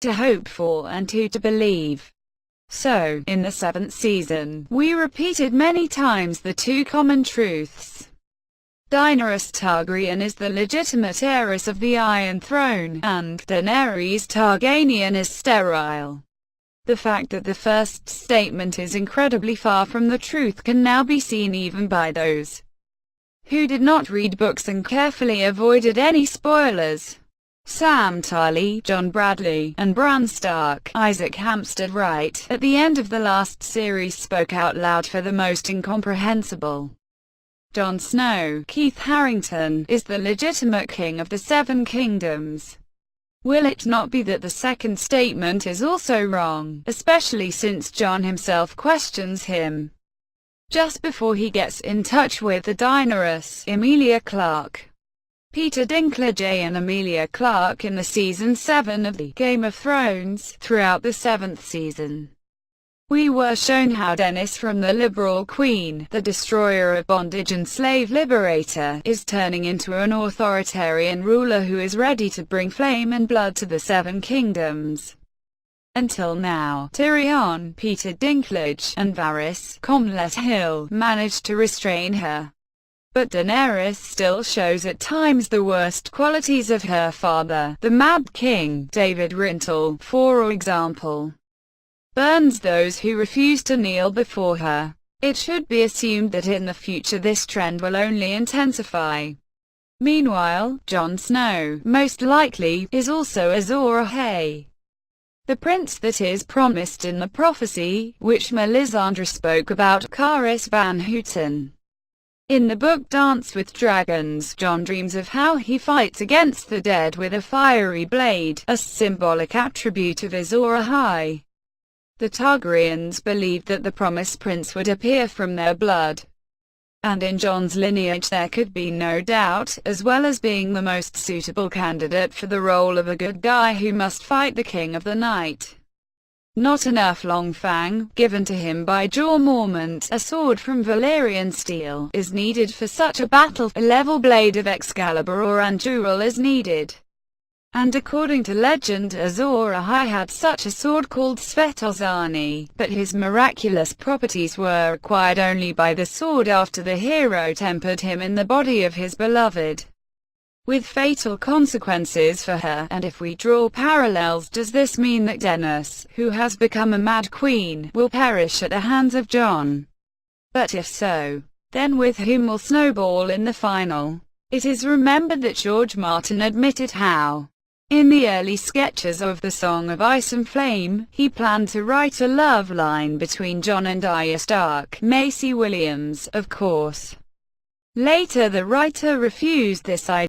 to hope for and who to believe. So, in the 7th season, we repeated many times the two common truths. Daenerys Targaryen is the legitimate heiress of the Iron Throne, and Daenerys Targarien is sterile. The fact that the first statement is incredibly far from the truth can now be seen even by those who did not read books and carefully avoided any spoilers. Sam Tarley, John Bradley, and Bran Stark, Isaac Hampstead-Wright, at the end of the last series spoke out loud for the most incomprehensible. Jon Snow, Keith Harington, is the legitimate king of the Seven Kingdoms. Will it not be that the second statement is also wrong, especially since Jon himself questions him just before he gets in touch with the Dyeneris, Emilia Clark? Peter Dinklage and Emilia Clark in the Season 7 of the Game of Thrones. Throughout the 7th season, we were shown how Dennis from the liberal queen, the destroyer of bondage and slave-liberator, is turning into an authoritarian ruler who is ready to bring flame and blood to the Seven Kingdoms. Until now, Tirion, Peter Dinklage, and Varis, Conlet Hill, managed to restrain her. But Daenerys still shows at times the worst qualities of her father, the Mad King, David Rintel, for example. Burns those who refuse to kneel before her. It should be assumed that in the future this trend will only intensify. Meanwhile, Jon Snow, most likely, is also Azor Ahay, the prince that is promised in the prophecy, which Melisandre spoke about. Karis van Houten. In the book Dance with Dragons, Jon dreams of how he fights against the dead with a fiery blade, a symbolic attribute of Azor Ahai. The Targaryens believed that the promised prince would appear from their blood, and in Jon's lineage there could be no doubt, as well as being the most suitable candidate for the role of a good guy who must fight the King of the Night. Not enough Long Fang, given to him by Gior Mormont, a sword from Valyrian steel, is needed for such a battle. A level blade of Excalibur or Anduril is needed. And according to legend, Azor Ahai had such a sword called Svetozani, but his miraculous properties were acquired only by the sword after the hero tempered him in the body of his beloved, with fatal consequences for her. And if we draw parallels, does this mean that Daenerys, who has become a mad queen, will perish at the hands of Jon? But if so, then with whom will snowball in the final? It is remembered that George Martin admitted how, in the early sketches of The Song of Ice and Flame, he planned to write a love line between John and Arya Stark, Macy Williams, of course. Later the writer refused this idea.